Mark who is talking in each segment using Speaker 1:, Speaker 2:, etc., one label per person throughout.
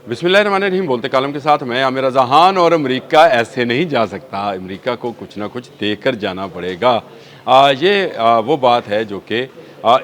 Speaker 1: बिस्मिल्लाहिर्रहमानिर्रहीम। बोलते कालम के साथ मैं आमिर जहान। और अमेरिका ऐसे नहीं जा सकता, अमेरिका को कुछ ना कुछ देकर जाना पड़ेगा। वो बात है जो कि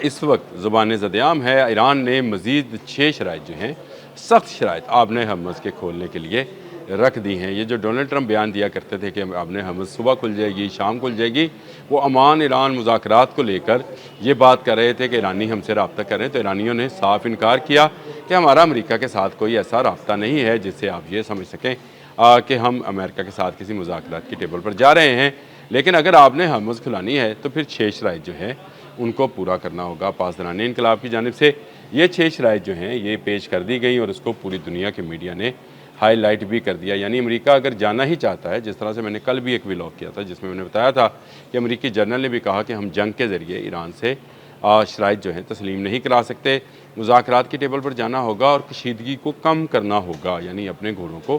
Speaker 1: इस वक्त ज़ुबान ज़द-ए-आम है। ईरान ने मज़ीद 6 शराइत जो हैं, सख्त शराइत आबने हर्मुज़ के खोलने के लिए रख दी हैं। ये जो डोनाल्ड ट्रंप बयान दिया करते थे कि आबने हर्मुज़ सुबह खुल जाएगी, शाम खुल जाएगी, वो अमान ईरान मुज़ाकरात को लेकर ये बात कर रहे थे कि ईरानी हमसे रब्ता करें, तो ईरानियों ने साफ इनकार किया कि हमारा अमेरिका के साथ कोई ऐसा रब्ता नहीं है जिससे आप ये समझ सकें कि हम अमेरिका के साथ किसी मुज़ाकरात की टेबल पर जा रहे हैं। लेकिन अगर आपने हर्मुज़ खुलानी है तो फिर 6 शराइत जो है उनको पूरा करना होगा। पासदारान इनकलाब की जानिब से ये 6 शराइत जो हैं ये पेश कर दी गई और उसको पूरी दुनिया के मीडिया ने हाईलाइट भी कर दिया। यानी अमेरिका अगर जाना ही चाहता है, जिस तरह से मैंने कल भी एक व्लॉग किया था जिसमें मैंने बताया था कि अमेरिकी जनरल ने भी कहा कि हम जंग के ज़रिए ईरान से शराइत जो हैं तस्लीम नहीं करा सकते, मुज़ाकरात की टेबल पर जाना होगा और कशीदगी को कम करना होगा, यानी अपने घोड़ों को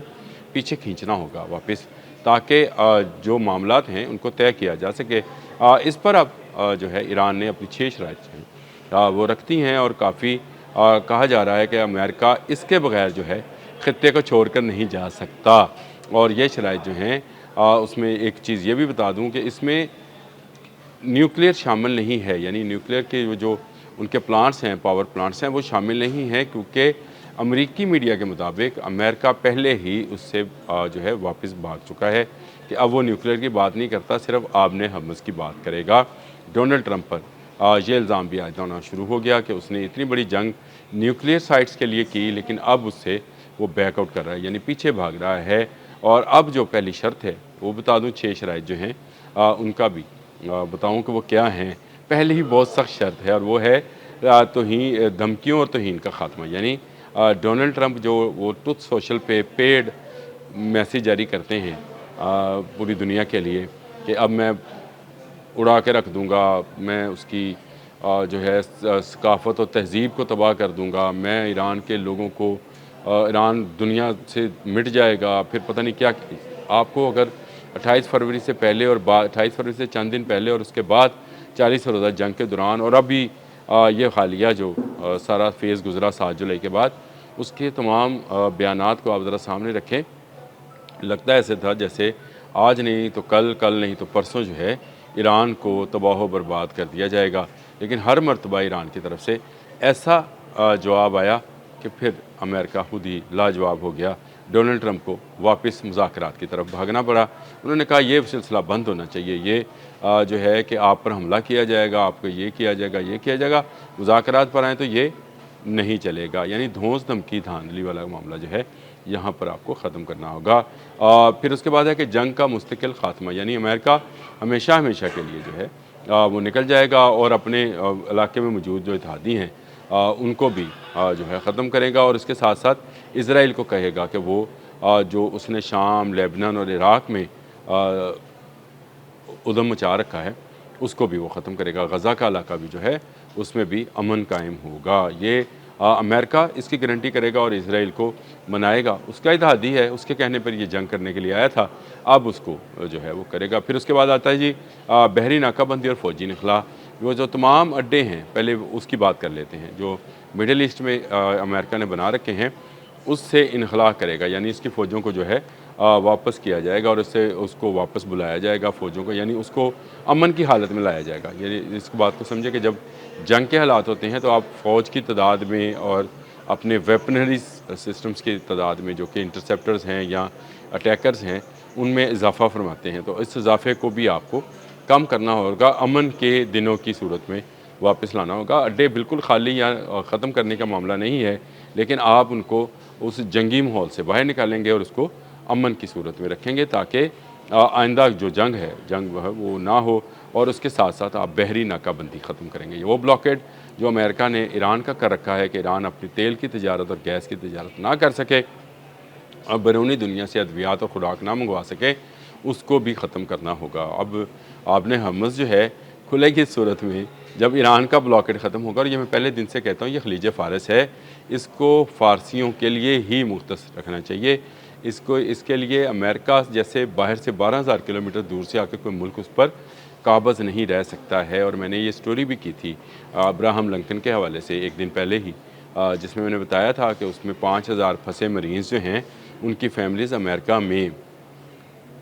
Speaker 1: पीछे खींचना होगा वापस, ताकि जो मामलात हैं उनको तय किया जा सके। इस पर अब जो है ईरान ने अपनी 6 शराइत जो हैं वो रखती हैं और काफ़ी कहा जा रहा है कि अमेरिका इसके बगैर जो है ख़ित्ते को छोड़कर नहीं जा सकता। और ये शराइत जो हैं उसमें एक चीज़ ये भी बता दूँ कि इसमें न्यूक्लियर शामिल नहीं है, यानी न्यूक्लियर के जो उनके प्लांट्स हैं, पावर प्लांट्स हैं, वो शामिल नहीं हैं, क्योंकि अमेरिकी मीडिया के मुताबिक अमेरिका पहले ही उससे जो है वापस भाग चुका है कि अब वो न्यूक्लियर की बात नहीं करता, सिर्फ आबने हर्मुज़ की बात करेगा। डोनाल्ड ट्रंप पर ये इल्ज़ाम भी आयद होना शुरू हो गया कि उसने इतनी बड़ी जंग न्यूक्लियर साइट्स के लिए की, लेकिन अब उससे वो बैकआउट कर रहा है, यानी पीछे भाग रहा है। और अब जो पहली शर्त है वो बता दूँ, 6 शराइत जो हैं उनका भी बताऊँ कि वो क्या हैं। पहले ही बहुत सख्त शर्त है और वो है तौहीन, धमकियों और तौहीन का ख़ात्मा। यानी डोनाल्ड ट्रंप जो वो ट्रुथ सोशल पे पेड मैसेज जारी करते हैं पूरी दुनिया के लिए कि अब मैं उड़ा के रख दूँगा, मैं उसकी जो है सकाफ़त और तहज़ीब को तबाह कर दूँगा, मैं ईरान के लोगों को ईरान दुनिया से मिट जाएगा, फिर पता नहीं क्या। आपको अगर 28 फरवरी से पहले और 28 फरवरी से चंद दिन पहले और उसके बाद 40 रोज़ा जंग के दौरान और अभी ये हालिया जो सारा फेज़ गुज़रा 7 जुलाई के बाद, उसके तमाम बयानात को आप ज़रा सामने रखें। लगता ऐसे था जैसे आज नहीं तो कल, कल नहीं तो परसों जो है ईरान को तबाह बर्बाद कर दिया जाएगा। लेकिन हर मर्तबा ईरान की तरफ से ऐसा जवाब आया कि फिर अमेरिका खुद ही लाजवाब हो गया। डोनाल्ड ट्रंप को वापस मुज़ाकरात की तरफ भागना पड़ा। उन्होंने कहा ये सिलसिला बंद होना चाहिए, ये जो है कि आप पर हमला किया जाएगा, आपको ये किया जाएगा, ये किया जाएगा, मुज़ाकरात पर आएँ तो ये नहीं चलेगा। यानी धौंस धमकी धांधली वाला मामला जो है यहाँ पर आपको ख़त्म करना होगा। फिर उसके बाद है कि जंग का मुस्तकिल ख़ात्मा, यानी अमेरिका हमेशा हमेशा के लिए जो है वो निकल जाएगा और अपने इलाके में मौजूद जो इत्तेहादी हैं उनको भी जो है ख़त्म करेगा। और इसके साथ साथ इसराइल को कहेगा कि वो जो उसने शाम, लेबनान और इराक़ में उधम मचा रखा है उसको भी वो ख़त्म करेगा। गज़ा का इलाका भी जो है उसमें भी अमन कायम होगा। ये अमेरिका इसकी गारंटी करेगा और इसराइल को मनाएगा। उसका इत्तेहादी है, उसके कहने पर ये जंग करने के लिए आया था, अब उसको जो है वो करेगा। फिर उसके बाद आता है जी बहरी नाकाबंदी और फ़ौजी इनखला। वो जो तमाम अड्डे हैं, पहले उसकी बात कर लेते हैं, जो मिडल ईस्ट में अमेरिका ने बना रखे हैं, उससे इनखला करेगा, यानी इसकी फ़ौजों को जो है वापस किया जाएगा और उससे उसको वापस बुलाया जाएगा फ़ौजों को, यानी उसको अमन की हालत में लाया जाएगा। यानी इस बात को समझे कि जब जंग के हालात होते हैं तो आप फ़ौज की तादाद में और अपने वेपनरी सिस्टम्स की तादाद में, जो कि इंटरसेप्टर्स हैं या अटैकर्स हैं, उनमें इजाफ़ा फरमाते हैं। तो इस इजाफ़े को भी आपको कम करना होगा, अमन के दिनों की सूरत में वापस लाना होगा। अड्डे बिल्कुल खाली या ख़त्म करने का मामला नहीं है, लेकिन आप उनको उस जंगी माहौल से बाहर निकालेंगे और उसको अमन की सूरत में रखेंगे, ताकि आइंदा जो जंग है, जंग वो ना हो। और उसके साथ साथ आप बहरी नाकाबंदी ख़त्म करेंगे। वो ब्लॉकेड जो अमेरिका ने ईरान का कर रखा है कि ईरान अपनी तेल की तजारत और गैस की तजारत ना कर सके, अब बैरूनी दुनिया से अद्वियात और खुराक ना मंगवा सके, उसको भी ख़त्म करना होगा। अब आपने हर्मुज़ जो है खुलेगी इस सूरत में जब ईरान का ब्लॉकेड ख़त्म होगा। और ये मैं पहले दिन से कहता हूँ, ये खलीज फ़ारस है, इसको फ़ारसियों के लिए ही मुख्तस रखना चाहिए। इसके लिए अमेरिका जैसे बाहर से 12,000 किलोमीटर दूर से आकर कोई मुल्क उस पर काबज़ नहीं रह सकता है। और मैंने ये स्टोरी भी की थी अब्राहम लिंकन के हवाले से एक दिन पहले ही, जिसमें मैंने बताया था कि उसमें 5000 फंसे मरीज़ जो हैं उनकी फैमिलीज़ अमेरिका में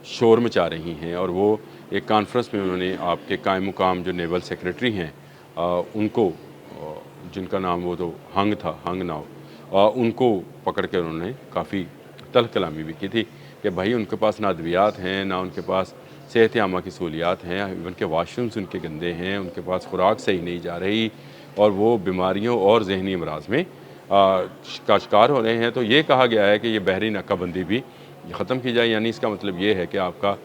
Speaker 1: शोर मचा रही हैं। और वो एक कॉन्फ्रेंस में उन्होंने आपके कायम मुकाम जो नेवल सेक्रेटरी हैं उनको जिनका नाम वो तो हंग था, हंग नाव, उनको पकड़ के उन्होंने काफ़ी तल्ख़ कलामी भी की थी कि भाई उनके पास ना अद्वियात हैं, ना उनके पास सेहत आमा की सहूलियात हैं, इवन के वाशरूम्स उनके गंदे हैं, उनके पास खुराक सही नहीं जा रही और वो बीमारियों और जहनी अमराज में का शिकार हो रहे हैं। तो ये कहा गया है कि ये बहरी नाकाबंदी भी ख़त्म की जाए। यानी इसका मतलब ये है कि आपका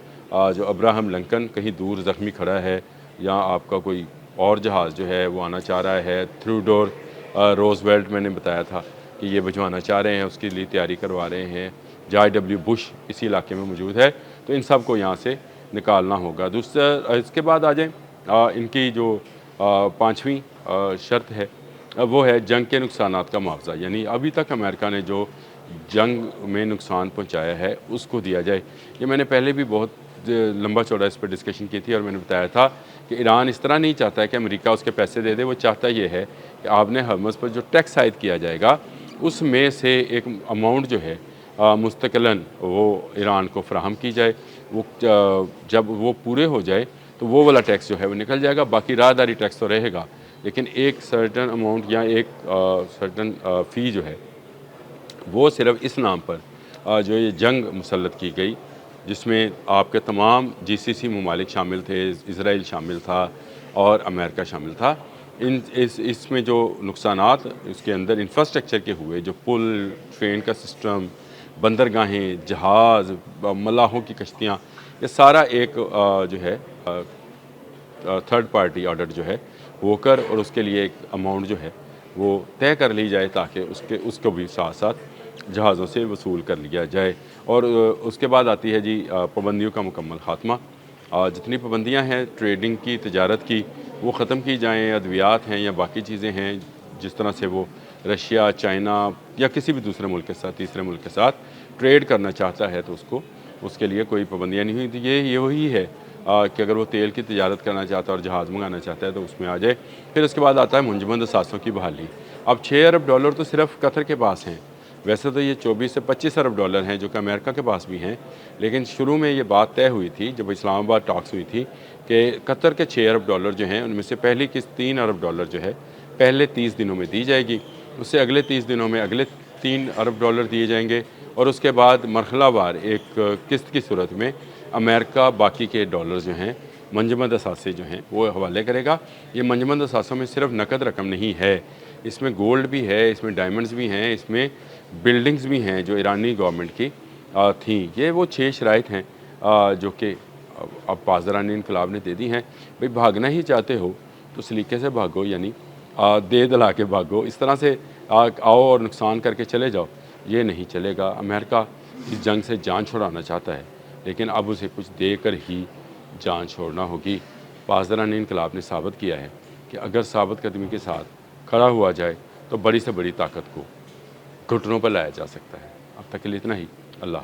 Speaker 1: जो अब्राहम लिंकन कहीं दूर ज़ख्मी खड़ा है या आपका कोई और जहाज़ जो है वो आना चाह रहा है, थ्रूडोर रोज़वेल्ट मैंने बताया था कि ये भिजवाना चाह रहे हैं, उसके लिए तैयारी करवा रहे हैं। जॉर्ज डब्ल्यू बुश इसी इलाके में मौजूद है, तो इन सब को यहाँ से निकालना होगा। दूसरा इसके बाद आ जाएँ इनकी जो पाँचवीं शर्त है वो है जंग के नुकसानात का मुआवजा। यानी अभी तक अमेरिका ने जो जंग में नुकसान पहुंचाया है उसको दिया जाए। ये मैंने पहले भी बहुत लंबा चौड़ा इस पर डिस्कशन की थी और मैंने बताया था कि ईरान इस तरह नहीं चाहता है कि अमेरिका उसके पैसे दे दे, वो चाहता ये है कि आपने हर्मस पर जो टैक्स आयद किया जाएगा उसमें से एक अमाउंट जो है मुस्तकिलन वो ईरान को फ़राहम की जाए। वो जब वो पूरे हो जाए तो वो वाला टैक्स जो है वो निकल जाएगा, बाकी राहदारी टैक्स तो रहेगा, लेकिन एक सर्टन अमाउंट या एक सर्टन फ़ी जो है वो सिर्फ इस नाम पर जो ये जंग मुसल्लत की गई जिसमें आपके तमाम जीसीसी ममालिक शामिल थे, इसराइल शामिल था और अमेरिका शामिल था। इसमें जो नुकसानात इसके अंदर इंफ्रास्ट्रक्चर के हुए, जो पुल, ट्रेन का सिस्टम, बंदरगाहें, जहाज़, मलाहों की कश्तियाँ, ये सारा एक जो है थर्ड पार्टी ऑर्डर जो है वो कर और उसके लिए एक अमाउंट जो है वो तय कर ली जाए ताकि उसको भी साथ साथ जहाज़ों से वसूल कर लिया जाए। और उसके बाद आती है जी पाबंदियों का मुकम्मल ख़ात्मा। जितनी पाबंदियां हैं ट्रेडिंग की, तजारत की, वो ख़त्म की जाएँ। अद्वियात हैं या बाकी चीज़ें हैं जिस तरह से वो रशिया, चाइना या किसी भी दूसरे मुल्क के साथ, तीसरे मुल्क के साथ ट्रेड करना चाहता है तो उसके लिए कोई पाबंदियाँ नहीं हुई। तो ये वही है कि अगर वो तेल की तजारत करना चाहता है और जहाज़ मंगाना चाहता है तो उसमें आ जाए। फिर उसके बाद आता है मुंजमद असासों की बहाली। अब $6 अरब तो सिर्फ कतर के पास हैं। वैसे तो ये 24 से 25 अरब डॉलर हैं जो कि अमेरिका के पास भी हैं, लेकिन शुरू में ये बात तय हुई थी जब इस्लामाबाद टॉक्स हुई थी कि कतर के $6 अरब जो हैं उनमें से पहली किस्त $3 अरब जो है पहले 30 दिनों में दी जाएगी, उससे अगले 30 दिनों में अगले $3 अरब दिए जाएंगे और उसके बाद मरहलावार एक किस्त की सूरत में अमेरिका बाकी के डॉलर जो हैं मंजमद असासे जो हैं वो हवाले करेगा। ये मंजमद असासों में सिर्फ नकद रकम नहीं है, इसमें गोल्ड भी है, इसमें डायमंड्स भी हैं, इसमें बिल्डिंग्स भी हैं जो ईरानी गवर्नमेंट की थी। ये वो 6 शराइत हैं जो कि अब पासदारानी इनकलाब ने दे दी हैं। भाई भागना ही चाहते हो तो सलीके से भागो, यानी दे दला के भागो। इस तरह से आओ और नुकसान करके चले जाओ, ये नहीं चलेगा। अमेरिका इस जंग से जान छुड़ाना चाहता है, लेकिन अब उसे कुछ देकर ही जान छोड़ना होगी। पासदारानी इनकलाब ने साबित किया है कि अगर साबित कदमी के साथ खड़ा हुआ जाए तो बड़ी से बड़ी ताकत को घुटनों पर लाया जा सकता है। अब तक के लिए इतना ही। अल्लाह।